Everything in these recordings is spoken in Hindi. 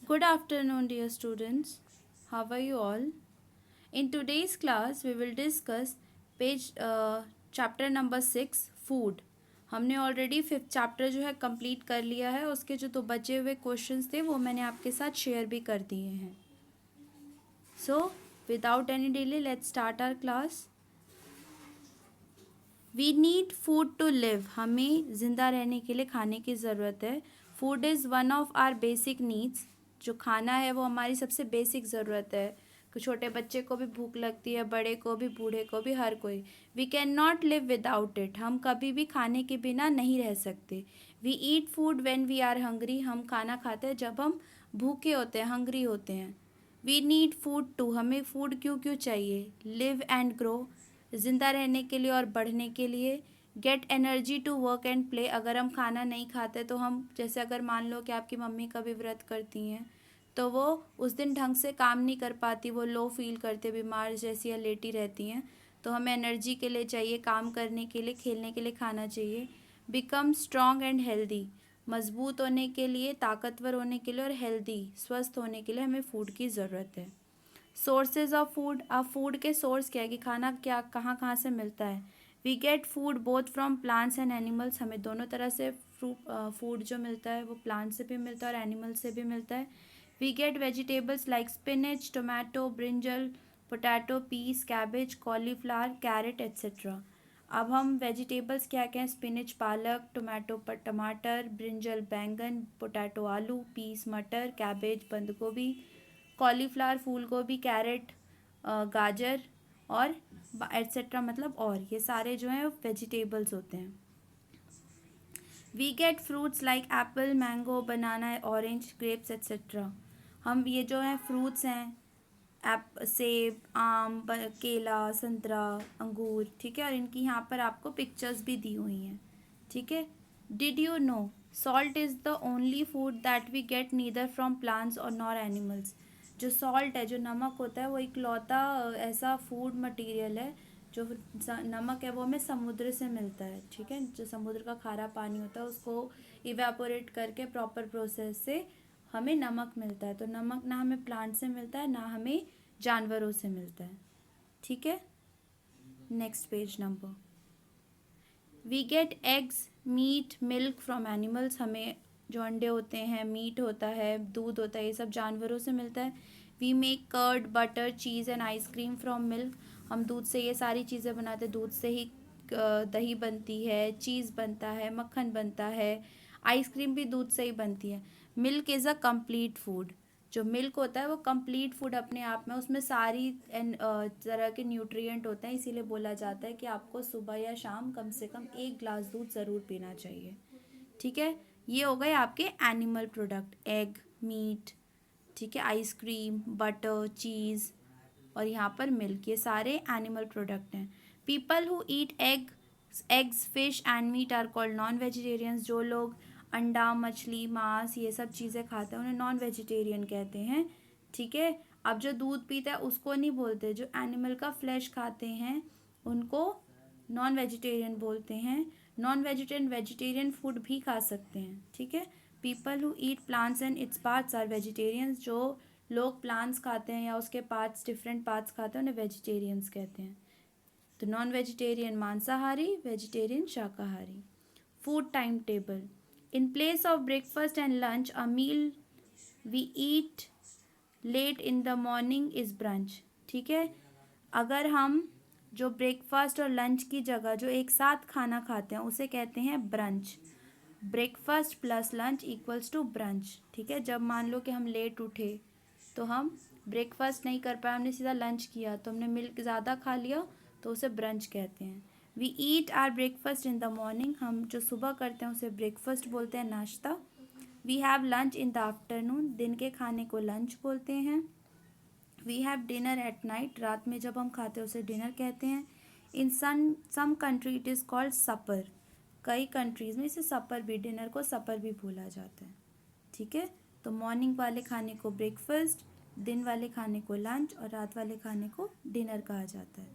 Good afternoon, dear students. How are you all? In today's class, we will discuss page chapter number 6 food. हमने ऑलरेडी फिफ्थ चैप्टर जो है कंप्लीट कर लिया है. उसके जो 2 बचे हुए क्वेश्चंस थे वो मैंने आपके साथ शेयर भी कर दिए हैं. So without any delay let's start our class. We need food to live. हमें ज़िंदा रहने के लिए खाने की ज़रूरत है. Food is one of our basic needs. जो खाना है वो हमारी सबसे बेसिक ज़रूरत है. कि छोटे बच्चे को भी भूख लगती है, बड़े को भी, बूढ़े को भी, हर कोई. We can not live without it. हम कभी भी खाने के बिना नहीं रह सकते. We eat food when we are hungry. हम खाना खाते हैं जब हम भूखे होते हैं, हंग्री होते हैं. We need food to. हमें फूड क्यों क्यों चाहिए? Live and grow. ज़िंदा रहने के लिए और बढ़ने के लिए. Get energy to work and play. अगर हम खाना नहीं खाते तो हम, जैसे अगर मान लो कि आपकी मम्मी कभी व्रत करती हैं तो वो उस दिन ढंग से काम नहीं कर पाती, वो लो फील करते, बीमार जैसी या लेटी रहती हैं. तो हमें एनर्जी के लिए चाहिए, काम करने के लिए, खेलने के लिए खाना चाहिए. Become strong and healthy. मजबूत होने के लिए, ताकतवर होने के लिए और हेल्दी, स्वस्थ होने के लिए हमें फूड की ज़रूरत है. Sources of food. अब फूड के सोर्स क्या है कि खाना क्या कहाँ कहाँ से मिलता है. We get food both from plants and animals. हमें दोनों तरह से फूड जो मिलता है वो प्लांट से भी मिलता है और एनिमल से भी मिलता है. We get vegetables like spinach, tomato, brinjal, potato, peas, cabbage, cauliflower, carrot etcetera. अब हम वेजिटेबल्स क्या क्या हैं? स्पिनच पालक, टोमेटो पर टमाटर, ब्रिंजल बैंगन, पोटैटो आलू, पीस मटर, कैबेज बंद गोभी, कॉलीफ्लावर फूल गोभी, कैरेट गाजर और एट्सेट्रा, मतलब और ये सारे जो हैं वेजिटेबल्स होते हैं. We get fruits like apple, mango, banana, orange, grapes etcetera. हम ये जो हैं फ्रूट्स हैं, सेब, आम, केला, संतरा, अंगूर, ठीक है. और इनकी यहाँ पर आपको पिक्चर्स भी दी हुई हैं, ठीक है. Did you know salt is the only food that we get neither from plants और नॉर एनिमल्स. जो सॉल्ट है, जो नमक होता है, वो इकलौता ऐसा फूड मटेरियल है. जो नमक है वो हमें समुद्र से मिलता है, ठीक है. जो समुद्र का खारा पानी होता है उसको इवेपोरेट करके प्रॉपर प्रोसेस से हमें नमक मिलता है. तो नमक ना हमें प्लांट से मिलता है ना हमें जानवरों से मिलता है, ठीक है. Next page number. We get eggs, meat, milk from animals. हमें जो अंडे होते हैं, मीट होता है, दूध होता है, ये सब जानवरों से मिलता है. We make curd, butter, cheese and ice cream from milk. हम दूध से ये सारी चीज़ें बनाते हैं. दूध से ही दही बनती है, चीज़ बनता है, मक्खन बनता है, आइसक्रीम भी दूध से ही बनती है. Milk is a complete food. जो मिल्क होता है वो कंप्लीट फूड अपने आप में, उसमें सारी तरह के न्यूट्रिएंट होते हैं. इसीलिए बोला जाता है कि आपको सुबह या शाम कम से कम 1 ग्लास दूध ज़रूर पीना चाहिए, ठीक है. ये हो गए आपके एनिमल प्रोडक्ट. एग, मीट, ठीक है, आइसक्रीम, बटर, चीज़ और यहाँ पर मिल्क, ये सारे एनिमल प्रोडक्ट हैं. People who eat eggs, fish and meat are called non vegetarians. जो लोग अंडा, मछली, मांस ये सब चीज़ें खाते हैं उन्हें नॉन वेजिटेरियन कहते हैं, ठीक है. अब जो दूध पीता है उसको नहीं बोलते. जो एनिमल का फ्लैश खाते हैं उनको नॉन वेजिटेरियन बोलते हैं. नॉन वेजिटेरियन वेजिटेरियन फूड भी खा सकते हैं, ठीक है. People who eat plants and its parts are vegetarians. जो लोग प्लांट्स खाते हैं या उसके पार्ट्स, डिफरेंट पार्ट्स खाते हैं, उन्हें वेजिटेरियंस कहते हैं. तो नॉन वेजिटेरियन मांसाहारी, वेजिटेरियन शाकाहारी. Food time table. In place of breakfast and lunch a meal we eat late in the morning is brunch, ठीक है. अगर हम जो ब्रेकफास्ट और लंच की जगह जो एक साथ खाना खाते हैं उसे कहते हैं brunch. Breakfast plus lunch equals to brunch, ठीक है. जब मान लो कि हम लेट उठे तो हम ब्रेकफास्ट नहीं कर पाए, हमने सीधा लंच किया तो हमने मिल्क ज़्यादा खा लिया, तो उसे ब्रंच कहते हैं. We eat our breakfast in the morning. हम जो सुबह करते हैं उसे ब्रेकफास्ट बोलते हैं, नाश्ता. We have lunch in the afternoon. दिन के खाने को लंच बोलते हैं. We have dinner at night. रात में जब हम खाते हैं उसे डिनर कहते हैं. In some country it is called supper. कई कंट्रीज़ में इसे सपर भी, डिनर को सपर भी बोला जाता है, ठीक है. तो मॉर्निंग वाले खाने को ब्रेकफास्ट, दिन वाले खाने को लंच और रात वाले खाने को डिनर कहा जाता है.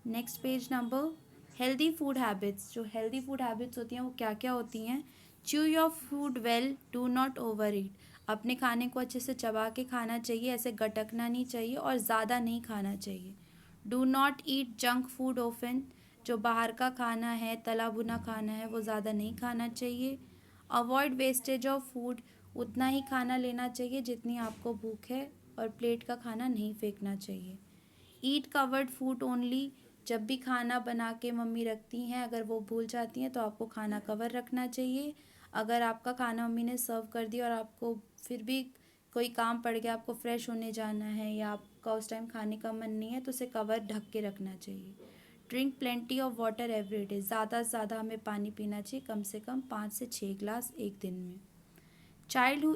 Next page number. Healthy food habits. जो हेल्दी फूड हैबिट्स होती हैं वो क्या क्या होती हैं? Chew your food well, do not over ईट. अपने खाने को अच्छे से चबा के खाना चाहिए, ऐसे गटकना नहीं चाहिए और ज़्यादा नहीं खाना चाहिए। Do not eat junk food often, जो बाहर का खाना है, तला भुना खाना है, वो ज़्यादा नहीं खाना चाहिए। अवॉइड वेस्टेज ऑफ फूड, उतना ही खाना लेना चाहिए जितनी आपको भूख है, और प्लेट का खाना नहीं फेंकना चाहिए। ईट कवर्ड फूड ओनली, जब भी खाना बना के मम्मी रखती हैं, अगर वो भूल जाती हैं तो आपको खाना कवर रखना चाहिए। अगर आपका खाना मम्मी ने सर्व कर दिया और आपको फिर भी कोई काम पड़ गया, आपको फ्रेश होने जाना है या आपका उस टाइम खाने का मन नहीं है, तो उसे कवर ढक के रखना चाहिए। Drink plenty of water every day, ज़्यादा से ज़्यादा हमें पानी पीना चाहिए, कम से कम 5 से 6 ग्लास एक दिन में। Child who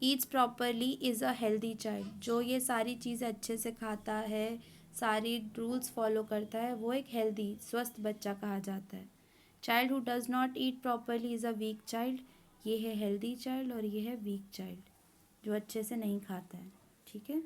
Yeats properly is a healthy child, जो ये सारी चीज़ें अच्छे से खाता है, सारी रूल्स फॉलो करता है, वो एक हेल्दी स्वस्थ बच्चा कहा जाता है। Child who does not eat properly is a weak child, ये है हेल्दी चाइल्ड और ये है वीक चाइल्ड, जो अच्छे से नहीं खाता है। ठीक है,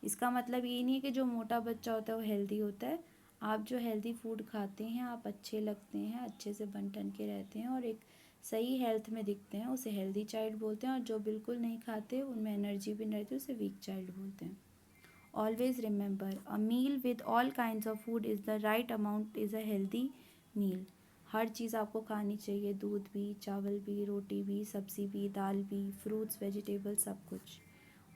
इसका मतलब ये नहीं है कि जो मोटा बच्चा होता है वो हेल्दी होता है। आप जो हेल्दी फूड खाते हैं, आप अच्छे लगते हैं, अच्छे से बन ठन के रहते हैं और एक सही हेल्थ में दिखते हैं, उसे हेल्दी चाइल्ड बोलते हैं। और जो बिल्कुल नहीं खाते, उनमें एनर्जी भी नहीं रहती, उसे वीक चाइल्ड बोलते हैं। Always remember, a meal with all kinds of food is the right amount is a healthy meal. हर चीज़ आपको खानी चाहिए, दूध भी, चावल भी, रोटी भी, सब्ज़ी भी, दाल भी, फ्रूट्स, वेजिटेबल, सब कुछ,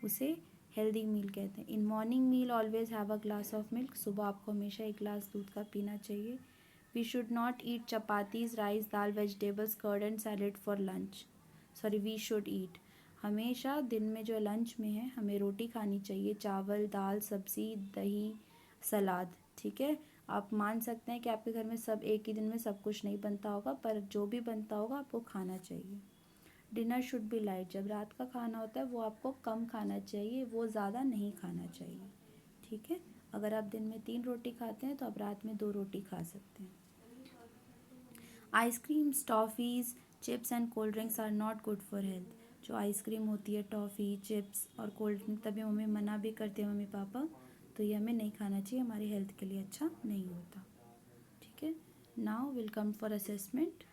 उसे हेल्दी मील कहते हैं। In morning meal always have a glass of milk, सुबह आपको हमेशा एक गिलास दूध का पीना चाहिए। We should not eat chapatis, rice, dal, vegetables, curd and salad for lunch. Sorry, we should eat, हमेशा दिन में जो लंच में है हमें रोटी खानी चाहिए, चावल, दाल, सब्ज़ी, दही, सलाद। ठीक है, आप मान सकते हैं कि आपके घर में सब एक ही दिन में सब कुछ नहीं बनता होगा, पर जो भी बनता होगा आपको खाना चाहिए। डिनर शुड बी लाइट, जब रात का खाना होता है वो आपको कम खाना चाहिए, वो ज़्यादा नहीं खाना चाहिए। ठीक है, अगर आप दिन में 3 रोटी खाते हैं तो आप रात में 2 रोटी खा सकते हैं। Ice creams, toffees, chips and cold drinks are not good for health, जो आइसक्रीम होती है, टॉफ़ी, चिप्स और कोल्ड ड्रिंक, तभी मम्मी मना भी करते हैं मम्मी पापा, तो ये हमें नहीं खाना चाहिए, हमारी हेल्थ के लिए अच्छा नहीं होता। ठीक है, now will come for assessment.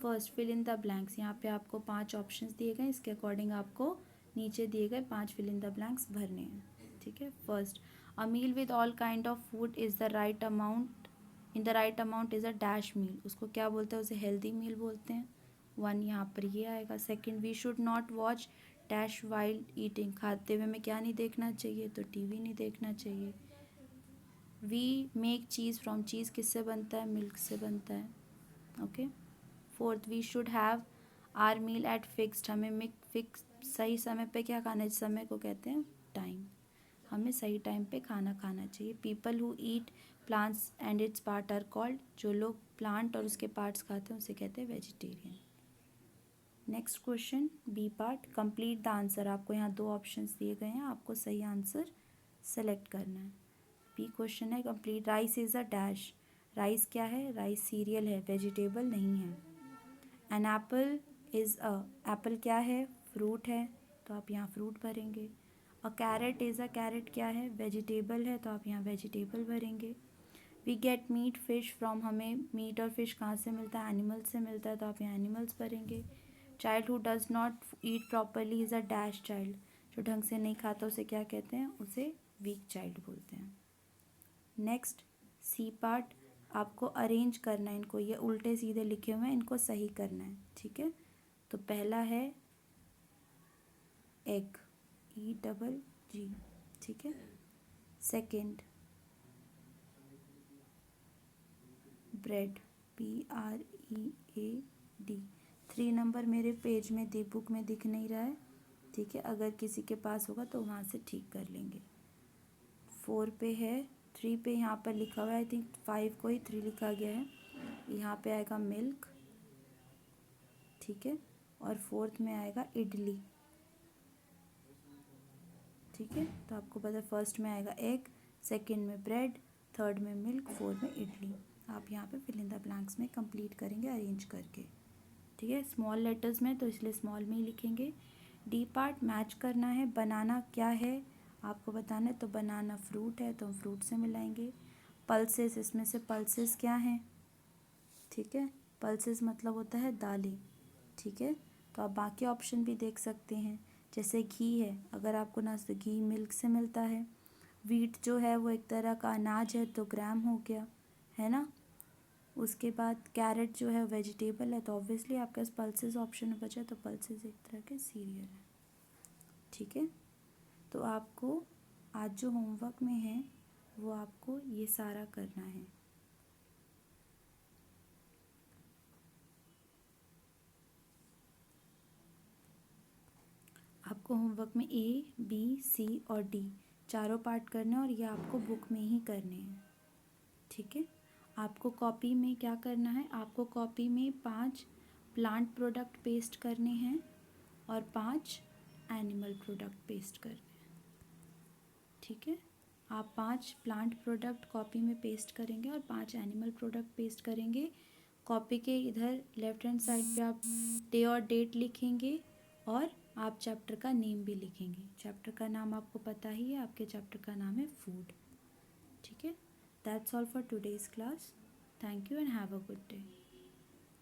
First, fill in the blanks, यहाँ पे आपको 5 ऑप्शंस दिए गए, इसके अकॉर्डिंग आपको नीचे दिए गए 5 फिल इन द ब्लैंक्स भरने हैं। ठीक है, first, a meal with all kind of food is the right amount, in the right amount is a dash meal, उसको क्या बोलते हैं, उसे हेल्दी मील बोलते हैं। 1 यहाँ पर ये आएगा। Second, we should not watch dash while eating, खाते हुए हमें क्या नहीं देखना चाहिए, तो टीवी नहीं देखना चाहिए। We make cheese from, cheese किससे बनता है, मिल्क से बनता है। Okay. Fourth, we should have our meal at fixed, हमें फिक्स सही समय पे क्या खाना है, इस समय को कहते हैं टाइम, हमें सही टाइम पे खाना खाना चाहिए। People who eat plants and its part are called, जो लोग प्लांट और उसके पार्ट्स खाते हैं उसे कहते हैं vegetarian. Next question, B part, complete the answer, आपको यहाँ 2 ऑप्शंस दिए गए हैं, आपको सही आंसर सेलेक्ट करना है। बी क्वेश्चन है complete, rice is a dash, rice क्या है, राइस सीरियल है, वेजिटेबल नहीं है। An apple is a, apple क्या है, फ्रूट है, तो आप यहाँ फ्रूट भरेंगे। A carrot is a, carrot क्या है, वेजिटेबल है, तो आप यहाँ वेजिटेबल भरेंगे। We get meat fish from, हमें मीट और फिश कहाँ से मिलता है, एनिमल्स से मिलता है, तो आप यहाँ एनिमल्स भरेंगे। Child who does not eat properly is a dash child, जो ढंग से नहीं खाता उसे क्या कहते हैं, उसे वीक चाइल्ड बोलते हैं। नेक्स्ट, सी पार्ट, आपको अरेंज करना है इनको, ये उल्टे सीधे लिखे हुए हैं, इनको सही करना है। ठीक है, तो पहला है एग, EGG। ठीक है, सेकंड ब्रेड, BREAD। 3 नंबर मेरे पेज में बुक में दिख नहीं रहा है। ठीक है, अगर किसी के पास होगा तो वहाँ से ठीक कर लेंगे। 4 पे है, 3 पे यहाँ पर लिखा हुआ है, आई थिंक 5 को ही 3 लिखा गया है, यहाँ पे आएगा मिल्क। ठीक है, और 4th में आएगा इडली। ठीक है, तो आपको पता है फर्स्ट में आएगा एग, सेकंड में ब्रेड, थर्ड में मिल्क, फोर्थ में इडली। आप यहाँ पे फिल इन द ब्लैंक्स में कंप्लीट करेंगे अरेंज करके। ठीक है, स्मॉल लेटर्स में तो इसलिए स्मॉल में ही लिखेंगे। डी पार्ट, मैच करना है, बनाना क्या है आपको बताना है, तो बनाना फ्रूट है, तो हम फ्रूट से मिलाएंगे। पल्सेस, इसमें से पल्सेस क्या हैं, ठीक है, पल्सेस मतलब होता है दालें। ठीक है, तो आप बाकी ऑप्शन भी देख सकते हैं। जैसे घी है, अगर आपको ना तो घी मिल्क से मिलता है। वीट जो है वो एक तरह का अनाज है तो ग्राम हो गया, है ना। उसके बाद कैरेट जो है वेजिटेबल है, तो ऑब्वियसली आपके पास पल्सेस ऑप्शन में बचा, तो पल्सेस एक तरह के सीरियल है। ठीक है, तो आपको आज जो होमवर्क में है वो आपको ये सारा करना है। आपको होमवर्क में ए, बी, सी और डी चारों पार्ट करने हैं और ये आपको बुक में ही करने हैं। ठीक है, आपको कॉपी में क्या करना है, आपको कॉपी में 5 प्लांट प्रोडक्ट पेस्ट करने हैं और 5 एनिमल प्रोडक्ट पेस्ट करने हैं। ठीक है, आप 5 प्लांट प्रोडक्ट कॉपी में पेस्ट करेंगे और 5 एनिमल प्रोडक्ट पेस्ट करेंगे। कॉपी के इधर लेफ्ट हैंड साइड पे आप डे और डेट लिखेंगे और आप चैप्टर का नेम भी लिखेंगे। चैप्टर का नाम आपको पता ही है, आपके चैप्टर का नाम है फूड। ठीक है, that's all for today's class. Thank you and have a good day.